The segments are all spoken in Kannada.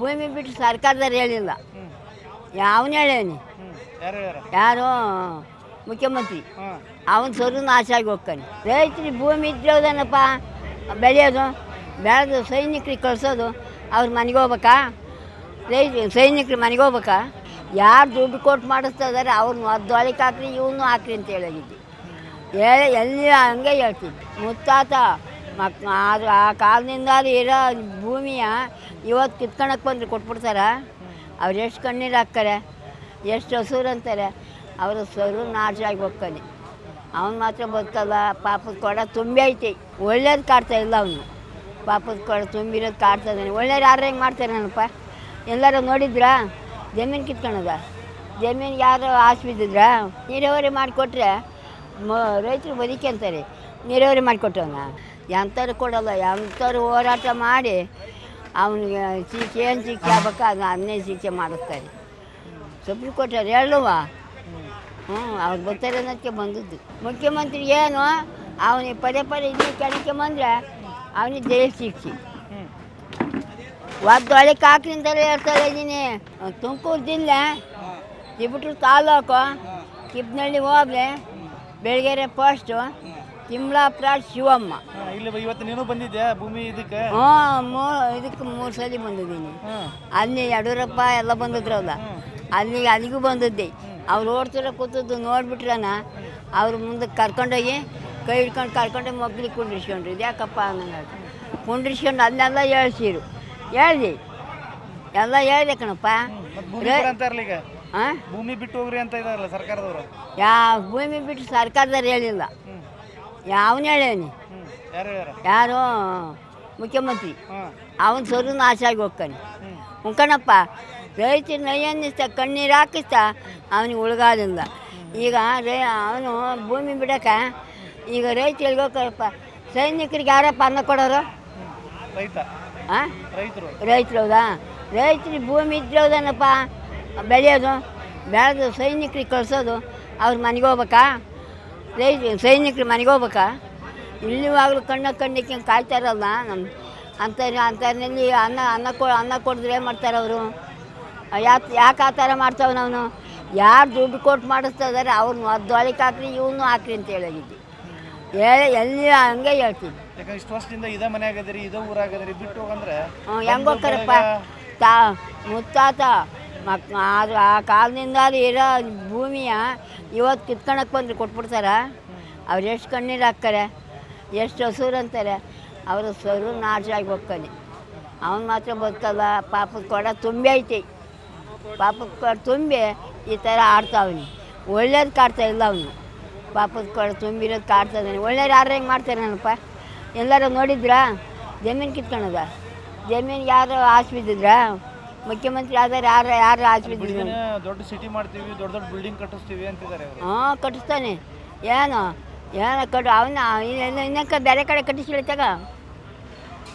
ಭೂಮಿ ಬಿಟ್ಟು ಸರ್ಕಾರದವ್ರು ಹೇಳಿಲ್ಲ. ಯಾವನು ಹೇಳೇನಿ? ಯಾರು ಮುಖ್ಯಮಂತ್ರಿ ಅವನು ಸರು ನಾಶ ಆಗಿ ಹೋಗ್ತಾನೆ. ರೈತರಿಗೆ ಭೂಮಿ ಇದ್ರೋದನಪ್ಪ ಬೆಳೆಯೋದು, ಬೆಳೆದು ಸೈನಿಕರಿಗೆ ಕಳಿಸೋದು, ಅವ್ರ ಮನೆಗೆ ಹೋಗ್ಬೇಕಾ? ಸೈನಿಕರು ಮನೆಗೆ ಹೋಗ್ಬೇಕಾ? ಯಾರು ದುಡ್ಡು ಕೊಟ್ಟು ಮಾಡಿಸ್ತಾ ಇದ್ದಾರೆ ಅವ್ರನ್ನ ಒದ್ದೊಳಕ್ಕೆ ಹಾಕ್ರಿ, ಇವನು ಹಾಕ್ರಿ ಅಂತ ಹೇಳಿದ್ದೆ. ಎಲ್ಲಿ ಹಂಗೆ ಹೇಳ್ತಿದ್ದೆ. ಮುತ್ತಾತ ಆ ಕಾಲದಿಂದ ಇರೋ ಭೂಮಿಯ ಇವತ್ತು ಕಿತ್ಕೊಳಕ್ಕೆ ಬಂದ್ರೆ ಕೊಟ್ಬಿಡ್ತಾರ? ಅವ್ರು ಎಷ್ಟು ಕಣ್ಣೀರು ಹಾಕ್ತಾರೆ, ಎಷ್ಟು ಹಸುರು ಅಂತಾರೆ. ಅವರು ಸರು ನಾಶ ಆಗಿ ಹೋಗ್ತಾನೆ. ಅವನು ಮಾತ್ರ ಬದುಕಲ್ಲ. ಪಾಪದ ಕೊಡ ತುಂಬಿ ಐತಿ, ಒಳ್ಳೇದು ಕಾಡ್ತಾ ಇಲ್ಲ ಅವನು. ಪಾಪದ ಕೊಡ ತುಂಬಿರೋದು ಕಾಡ್ತಾ ಇದ್ದಾನೆ. ಒಳ್ಳೆಯವ್ರು ಯಾರು ಹೆಂಗೆ ಮಾಡ್ತಾರೆ ನನಪ್ಪ? ಎಲ್ಲರೂ ನೋಡಿದ್ರಾ ಜಮೀನು ಕಿತ್ಕೊಳದ? ಜಮೀನು ಯಾರು ಆಸೆ ಬಿದ್ದಿದ್ರಾ? ನೀರಾವರಿ ಮಾಡಿಕೊಟ್ರೆ ರೈತರು ಬದುಕಂತಾರೆ. ನೀರಾವರಿ ಮಾಡಿಕೊಟ್ಟವನ ಎಂಥವ್ರು ಕೊಡಲ್ಲ. ಎಂಥವ್ರು ಹೋರಾಟ ಮಾಡಿ ಅವನಿಗೆ ಶಿಕ್ಷೆ ಏನು ಶಿಕ್ಷೆ ಆಗ್ಬೇಕು ಅದನ್ನೇ ಶಿಕ್ಷೆ ಮಾಡಿಸ್ತಾರೆ. ಸುಪ್ರೀಂ ಕೋರ್ಟ್ ಅವ್ರು ಹೇಳುವ ಅವ್ರು ಬರ್ತಾರೆ ಅನ್ನೋದಕ್ಕೆ ಬಂದದ್ದು. ಮುಖ್ಯಮಂತ್ರಿ ಏನು ಅವನಿಗೆ ಪದೇ ಪದೇ ಇದನ್ನ ಕೆಳಕ್ಕೆ ಬಂದರೆ ಅವನಿಗೆ ಜೈಲು ಶಿಕ್ಷೆ. ಒದ್ದೊಳಕ್ಕೆ ಹಾಕ್ರಿಂದಲೇ ಹೇಳ್ತಾ ಇದ್ದೀನಿ. ತುಮಕೂರು ಜಿಲ್ಲೆ ತಿಪಟೂರು ತಾಲೂಕು ಕಿಪ್ನಳ್ಳಿ ಹೋಬಳಿ ಬೆಳಗೆರೆ ಪೋಸ್ಟು ತಿಮ್ಲಾಪುರ ಶಿವಮ್ಮ. ಇವತ್ತು ನೀನು ಬಂದಿದ್ಯಾ ಭೂಮಿ ಇದಕ್ಕೆ? ಇದಕ್ಕೆ 3 ಸಲ ಬಂದಿದ್ದೀನಿ. ಅಲ್ಲಿ ಯಡಿಯೂರಪ್ಪ ಎಲ್ಲ ಬಂದಿದ್ರಲ್ಲ, ಅಲ್ಲಿಗೂ ಬಂದಿದ್ದೆ. ಅವ್ರು ಓಡ್ತಿರೋ ಕೂತದ್ದು ನೋಡ್ಬಿಟ್ರನ ಅವ್ರು ಮುಂದಕ್ಕೆ ಕರ್ಕೊಂಡೋಗಿ ಕೈ ಹಿಡ್ಕೊಂಡು ಕರ್ಕೊಂಡೋಗಿ ಮಗ್ಳಿಗೆ ಕುಂಡ್ರಿಸ್ಕೊಂಡ್ರು. ಇದು ಯಾಕಪ್ಪ ಅನ್ನಂಗೆ ಕುಂಡ್ರಿಸ್ಕೊಂಡು ಅಲ್ಲೆಲ್ಲ ಹೇಳ್ಸಿರು. ಹೇಳ್ದಿ ಎಲ್ಲ ಹೇಳಿದೆ ಕಣಪ್ಪ. ಭೂಮಿ ಬಿಟ್ಟು ಹೋಗ್ರಿ ಅಂತ ಇದಾರಲ್ಲ ಸರ್ಕಾರದವರು. ಭೂಮಿ ಬಿಟ್ಟು ಸರ್ಕಾರದವ್ರು ಹೇಳಿಲ್ಲ. ಯಾವನು ಹೇಳೇನಿ? ಯಾರು ಮುಖ್ಯಮಂತ್ರಿ ಅವನು ಸರು ನಾಶ ಆಗಿ ಹೋಗ್ತಾನೆ. ಉಂಕಣಪ್ಪ ರೈತರು ನೈಯನ್ನಿಸ್ತಾ ಕಣ್ಣೀರು ಹಾಕಿಸ್ತಾ ಅವನಿಗೆ ಉಳ್ಗಾಲಿಲ್ಲ. ಈಗ ಅವನು ಭೂಮಿ ಬಿಡೋಕೆ ಈಗ ರೈತರಿಗೆ ಹೋಗ್ತಾರಪ್ಪ. ಸೈನಿಕರಿಗೆ ಯಾರಪ್ಪ ಅನ್ನ ಕೊಡೋರು? ರೈತರು. ಹೌದಾ? ರೈತರಿಗೆ ಭೂಮಿ ಇದ್ರೋದನಪ್ಪ ಬೆಳೆಯೋದು, ಬೆಳೆದು ಸೈನಿಕರಿಗೆ ಕಳಿಸೋದು, ಅವ್ರ ಮನೆಗೆ ಹೋಗ್ಬೇಕಾ? ಸೈನಿಕರು ಮನೆಗೆ ಹೋಗ್ಬೇಕಾ? ಇಲ್ಲಿವಾಗಲೂ ಕಣ್ಣಕ್ಕೆ ಕಾಯ್ತಾರಲ್ಲ ನಮ್ಮ ಅಂಥವ್ರಲ್ಲಿ ಅನ್ನ ಕೊಡಿದ್ರೆ ಏನು ಮಾಡ್ತಾರೆ ಅವರು? ಯಾಕೆ ಆ ಥರ ಮಾಡ್ತಾವೆ? ನಾವು ಯಾರು ದುಡ್ಡು ಕೊಟ್ಟು ಮಾಡಿಸ್ತಾ ಇದ್ದಾರೆ ಅವ್ರನ್ನ ಒದ್ದೊಳಕ್ಕೆ ಹಾಕ್ರಿ, ಇವನು ಹಾಕ್ರಿ ಅಂತ ಹೇಳಿದ್ದೆ. ಎಲ್ಲಿ ಹಂಗೆ ಹೇಳ್ತೀನಿ. ಇಷ್ಟು ವರ್ಷದಿಂದ ಇದೇ ಮನೆ ಆಗದ್ರಿ, ಇದೇ ಊರಾಗದ್ರಿ, ಬಿಟ್ಟು ಹೋಗಂದ್ರೆ ಹೆಂಗೆ ಹೋಗ್ತಾರಪ್ಪ? ಮುತ್ತಾತ ಆ ಕಾಲದಿಂದ ಇರೋ ಭೂಮಿಯ ಇವತ್ತು ಕಿತ್ಕೊಳಕ್ಕೆ ಬಂದ್ರೆ ಕೊಟ್ಬಿಡ್ತಾರ? ಅವ್ರು ಎಷ್ಟು ಕಣ್ಣೀರು ಹಾಕ್ತಾರೆ, ಎಷ್ಟು ಹಸುರು ಅಂತಾರೆ. ಅವರು ಸರು ನಾಶ ಆಗಿ ಹೋಗ್ತಾನೆ. ಅವನು ಮಾತ್ರ ಬದುಕಲ್ಲ. ಪಾಪದ ಕೊಡ ತುಂಬಿ ಐತಿ, ಪಾಪದ ಕೊಡ ತುಂಬಿ ಈ ಥರ ಆಡ್ತಾವನಿ. ಒಳ್ಳೇದು ಕಾಡ್ತಾ ಇಲ್ಲ ಅವನು. ಪಾಪದ ಕೊಡ ತುಂಬಿರೋದು ಕಾಡ್ತಾ ಇದ್ದಾನೆ. ಒಳ್ಳೆಯವ್ರು ಯಾರು ಹೆಂಗೆ ಮಾಡ್ತಾರೆ ನನಪ್ಪ? ಎಲ್ಲರೂ ನೋಡಿದ್ರಾ ಜಮೀನು ಕಿತ್ಕೊಳದ? ಜಮೀನು ಯಾರು ಆಸೆ ಬಿದ್ದಿದ್ರಾ? ಮುಖ್ಯಮಂತ್ರಿ ಆದ್ರೆ ಯಾರು ಆಸೆ ಬಿದ್ದಿದ್ರು? ದೊಡ್ಡ ಸಿಟಿ ಮಾಡ್ತೀವಿ, ದೊಡ್ಡ ಬಿಲ್ಡಿಂಗ್ ಕಟ್ಟಿಸ್ತೀವಿ ಅಂತಿದ್ದಾರೆ. ಕಟ್ಟಿಸ್ತಾನೆ. ಏನು ಅವನ್ನ ಇನ್ನೊಂದು ಬೇರೆ ಕಡೆ ಕಟ್ಟಿಸ್ಕೊಳ್ತಾಗ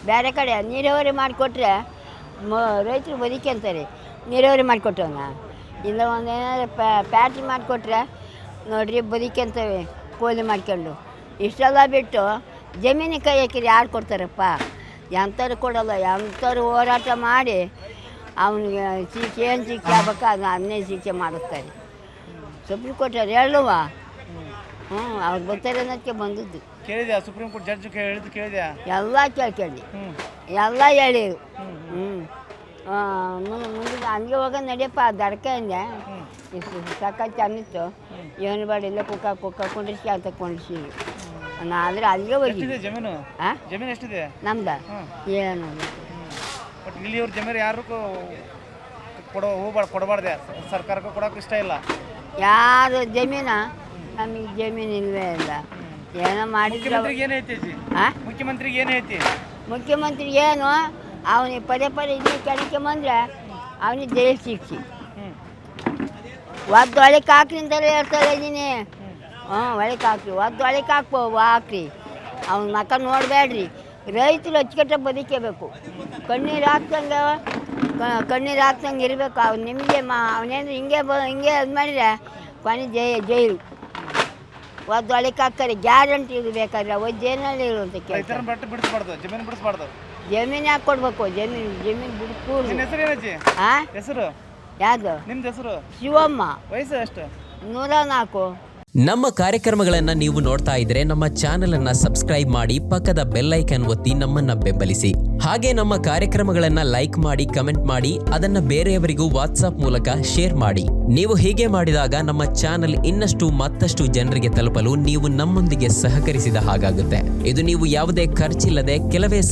ಬೇರೆ ಕಡೆ ನೀರಾವರಿ ಮಾಡಿಕೊಟ್ರೆ ರೈತರು ಬದುಕಂತಾರೆ. ನೀರಾವರಿ ಮಾಡಿಕೊಟ್ಟವನ ಇಲ್ಲ ಒಂದೇನಾದ್ರು ಪ್ಯಾಟ್ರಿ ಮಾಡಿಕೊಟ್ರೆ ನೋಡ್ರಿ ಬದುಕಂತವೆ ಕೂಲಿ ಮಾಡ್ಕೊಂಡು. ಇಷ್ಟೆಲ್ಲ ಬಿಟ್ಟು ಜಮೀನಿಗೆ ಕೈ ಹಾಕಿರಿ ಯಾರು ಕೊಡ್ತಾರಪ್ಪ? ಎಂಥವ್ರು ಕೊಡಲ್ಲ. ಎಂಥವ್ರು ಹೋರಾಟ ಮಾಡಿ ಅವನಿಗೆ ಶಿಕ್ಷೆ ಏನು ಶಿಕ್ಷೆ ಆಗ್ಬೇಕು ಅದನ್ನೇ ಶಿಕ್ಷೆ ಮಾಡಿಸ್ತಾರೆ. ಸುಪ್ರೀಂ ಕೋರ್ಟ್ ಅವ್ರು ಹೇಳುವ ಅವ್ರು ಬರ್ತಾರೆ ಅನ್ನೋದಕ್ಕೆ ಬಂದದ್ದು. ಕೇಳಿದ್ಯಾ ಸುಪ್ರೀಂ ಕೋರ್ಟ್ ಜಡ್ಜ್ ಹೇಳಿದ್ದು? ಕೇಳಿದ್ಯಾ? ಎಲ್ಲ ಕೇಳಿ ಎಲ್ಲ ಹೇಳಿ ಮುಂದೆ ಹಂಗೆ ಹೋಗ ನಡಿಯಪ್ಪ ದಡ್ಕ ಅಂದೆ. ಸಾಕಾಯ್ತು ಅನ್ನಿತ್ತು. ಏನು ಬೇಡ ಇಲ್ಲ ಕುಕ್ಕ ಕೊಂಡಿಸಿ ಅಂತ ಕೊಂಡಿಸಿದ್ರು. ಆದರೆ ಅಲ್ಲಿಗೆ ಹೋಗಿ ಜಮೀನು ಎಷ್ಟಿದೆ ನಮ್ದು ಏನು ಇಲ್ಲಿಯವ್ರ ಜಮೀನು ಯಾರು ಕೊಡಬಾರ್ದೆ, ಸರ್ಕಾರಕ್ಕೆ ಕೊಡೋಕೆ ಇಷ್ಟ ಇಲ್ಲ. ಯಾರು ಜಮೀನ? ನಮಗೆ ಜಮೀನು ಇಲ್ಲವೇ ಇಲ್ಲ. ಏನೋ ಮಾಡಿದ್ರೆ ಮುಖ್ಯಮಂತ್ರಿಗೆ ಏನು ಐತಿ? ಮುಖ್ಯಮಂತ್ರಿಗೆ ಏನು ಅವನಿಗೆ ಪದೇ ಪದೇ ಇದನ್ನ ಕೆಳಕ್ಕೆ ಬಂದರೆ ಅವನಿಗೆ ಜೈಲು ಶಿಕ್ಷೆ. ಒದ್ದೊಳಕ್ಕೆ ಹಾಕ್ರಿಂದಲೇ ಹೇಳ್ತಾ ಇದ್ದೀನಿ. ಒಳಕ್ಕೆ ಹಾಕ್ರಿ, ಒದ್ದೊಳಕ್ಕೆ ಹಾಕ್ರಿ. ಅವನ ಮಕ್ಕ ನೋಡಬೇಡ್ರಿ. ರೈತರು ಅಚ್ಚುಕಟ್ಟ ಬದುಕಬೇಕು. ಕಣ್ಣೀರು ಹಾಕ್ದಂಗೆ ಇರಬೇಕು. ಅವ್ನು ನಿಮಗೆ ಅವನೇನು ಹಿಂಗೆ ಅದು ಮಾಡಿದ್ರೆ ಕೊನೆ ಜೈಲು. ಒದ್ದೊಳಕ್ಕೆ ಹಾಕ್ತಾರೆ. ಗ್ಯಾರಂಟಿ ಇದು ಬೇಕಾದ್ರೆ ಜೈಲಿನಲ್ಲಿ ಇರುವಂತ ಜಮೀನು ಬಿಡಿಸ್ಬಾರ್ದು. ಜಮೀನು ಯಾಕೆ ಕೊಡ್ಬೇಕು? ಜಮೀನು ಬಿಡ್ಕೂಡ್ದು. ನಿನ್ನ ಹೆಸರು ಏನಜ್ಜಿ? ಆ ಹೆಸರು ಯಾವುದು? ನಿಮ್ದು ಹೆಸರು? ಶಿವಮ್ಮ, ವಯಸ್ಸು ಎಷ್ಟು? 104. ನಮ್ಮ ಕಾರ್ಯಕ್ರಮಗಳನ್ನ ನೀವು ನೋಡ್ತಾ ಇದ್ರೆ ನಮ್ಮ ಚಾನೆಲ್ ಅನ್ನ ಸಬ್ಸ್ಕ್ರೈಬ್ ಮಾಡಿ ಪಕ್ಕದ ಬೆಲ್ ಐಕಾನ್ ಒತ್ತಿ ನಮ್ಮನ್ನ ಬೆಂಬಲಿಸಿ. ಹಾಗೆ ನಮ್ಮ ಕಾರ್ಯಕ್ರಮಗಳನ್ನ ಲೈಕ್ ಮಾಡಿ, ಕಮೆಂಟ್ ಮಾಡಿ, ಅದನ್ನ ಬೇರೆಯವರಿಗೂ ವಾಟ್ಸ್ಆಪ್ ಮೂಲಕ ಶೇರ್ ಮಾಡಿ. ನೀವು ಹೀಗೆ ಮಾಡಿದಾಗ ನಮ್ಮ ಚಾನೆಲ್ ಇನ್ನಷ್ಟು ಮತ್ತಷ್ಟು ಜನರಿಗೆ ತಲುಪಲು ನೀವು ನಮ್ಮೊಂದಿಗೆ ಸಹಕರಿಸಿದ ಹಾಗಾಗುತ್ತೆ. ಇದು ನೀವು ಯಾವುದೇ ಖರ್ಚಿಲ್ಲದೆ ಕೆಲವೇ